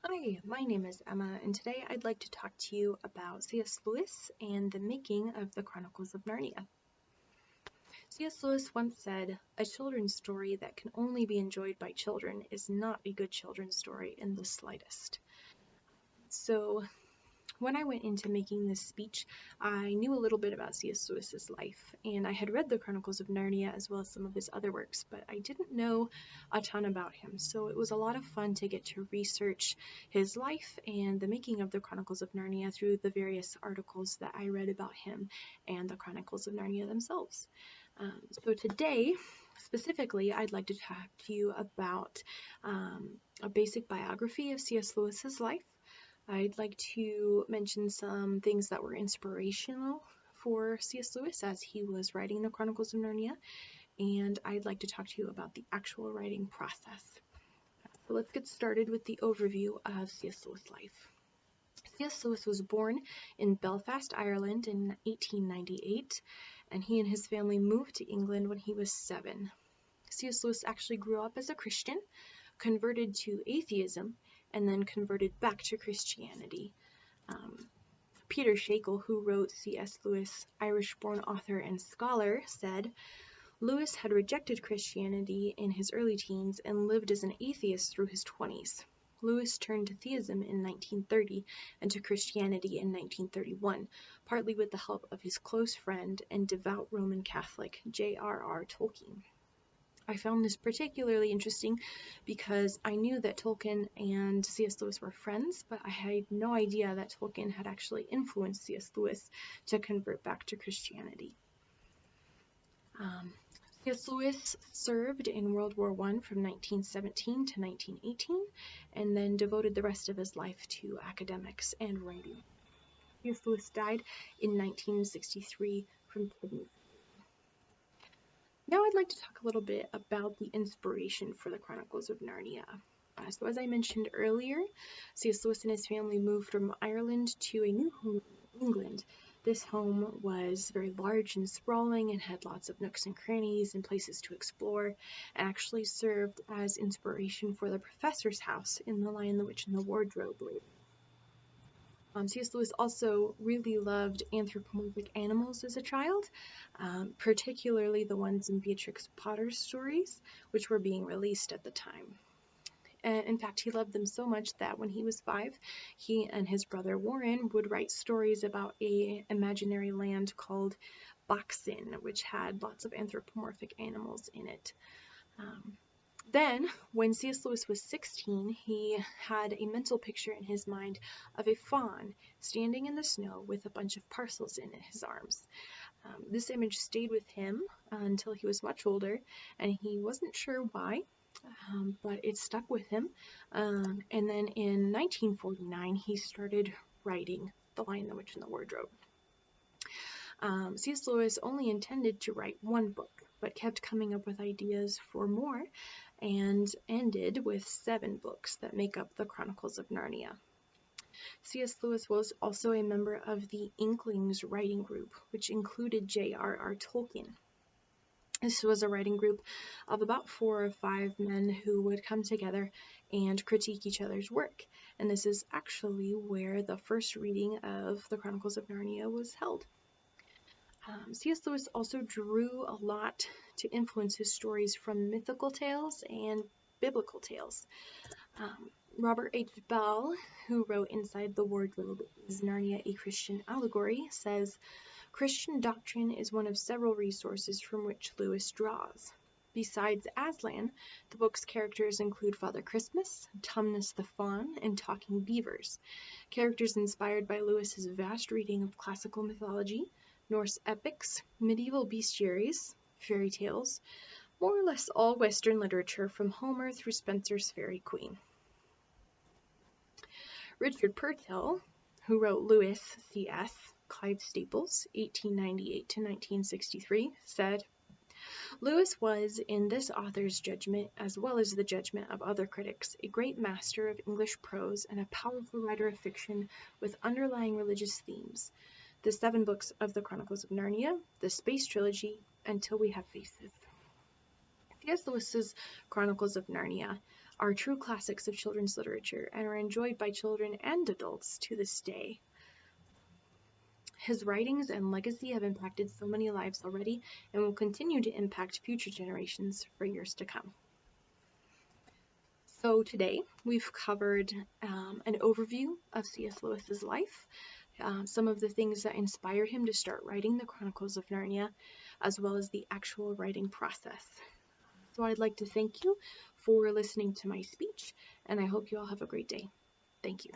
Hi, my name is Emma, and today I'd like to talk to you about C.S. Lewis and the making of the Chronicles of Narnia. C.S. Lewis once said, "A children's story that can only be enjoyed by children is not a good children's story in the slightest." So, when I went into making this speech, I knew a little bit about C.S. Lewis's life, and I had read the Chronicles of Narnia as well as some of his other works, but I didn't know a ton about him, so it was a lot of fun to get to research his life and the making of the Chronicles of Narnia through the various articles that I read about him and the Chronicles of Narnia themselves. So today, specifically, I'd like to talk to you about a basic biography of C.S. Lewis's life. I'd like to mention some things that were inspirational for C.S. Lewis as he was writing the Chronicles of Narnia, and I'd like to talk to you about the actual writing process. So let's get started with the overview of C.S. Lewis' life. C.S. Lewis was born in Belfast, Ireland in 1898, and he and his family moved to England when he was 7. C.S. Lewis actually grew up as a Christian, converted to atheism, and then converted back to Christianity. Peter Shakel, who wrote C.S. Lewis, Irish-born author and scholar, said, "Lewis had rejected Christianity in his early teens and lived as an atheist through his 20s. Lewis turned to theism in 1930 and to Christianity in 1931, partly with the help of his close friend and devout Roman Catholic J.R.R. Tolkien." I found this particularly interesting because I knew that Tolkien and C.S. Lewis were friends, but I had no idea that Tolkien had actually influenced C.S. Lewis to convert back to Christianity. C.S. Lewis served in World War I from 1917 to 1918, and then devoted the rest of his life to academics and writing. C.S. Lewis died in 1963 from kidney. Now I'd like to talk a little bit about the inspiration for the Chronicles of Narnia. So as I mentioned earlier, C.S. Lewis and his family moved from Ireland to a new home in England. This home was very large and sprawling and had lots of nooks and crannies and places to explore, and actually served as inspiration for the professor's house in The Lion, the Witch, and the Wardrobe later. C.S. Lewis also really loved anthropomorphic animals as a child, particularly the ones in Beatrix Potter's stories, which were being released at the time. In fact, he loved them so much that when he was 5, he and his brother Warren would write stories about an imaginary land called Boxin, which had lots of anthropomorphic animals in it. Then, when C.S. Lewis was 16, he had a mental picture in his mind of a faun standing in the snow with a bunch of parcels in his arms. This image stayed with him until he was much older, and he wasn't sure why, but it stuck with him. And then in 1949, he started writing The Lion, the Witch, and the Wardrobe. C.S. Lewis only intended to write one book, but kept coming up with ideas for more, and ended with 7 books that make up the Chronicles of Narnia. C.S. Lewis was also a member of the Inklings writing group, which included J.R.R. Tolkien. This was a writing group of about 4 or 5 men who would come together and critique each other's work, and this is actually where the first reading of the Chronicles of Narnia was held. C.S. Lewis also drew a lot to influence his stories from mythical tales and biblical tales. Robert H. Bell, who wrote Inside the Wardrobe, Is Narnia a Christian Allegory, says, "Christian doctrine is one of several resources from which Lewis draws. Besides Aslan, the book's characters include Father Christmas, Tumnus the Faun, and talking beavers, characters inspired by Lewis's vast reading of classical mythology, Norse epics, medieval bestiaries, fairy tales, more or less all Western literature from Homer through Spenser's Faerie Queene." Richard Purtell, who wrote Lewis, C.S., Clive Staples, 1898 to 1963, said, "Lewis was, in this author's judgment, as well as the judgment of other critics, a great master of English prose and a powerful writer of fiction with underlying religious themes. The 7 books of the Chronicles of Narnia, the Space Trilogy, and Till We Have Faces." C.S. Lewis's Chronicles of Narnia are true classics of children's literature and are enjoyed by children and adults to this day. His writings and legacy have impacted so many lives already and will continue to impact future generations for years to come. So today we've covered an overview of C.S. Lewis's life, some of the things that inspired him to start writing the Chronicles of Narnia, as well as the actual writing process. So I'd like to thank you for listening to my speech, and I hope you all have a great day. Thank you.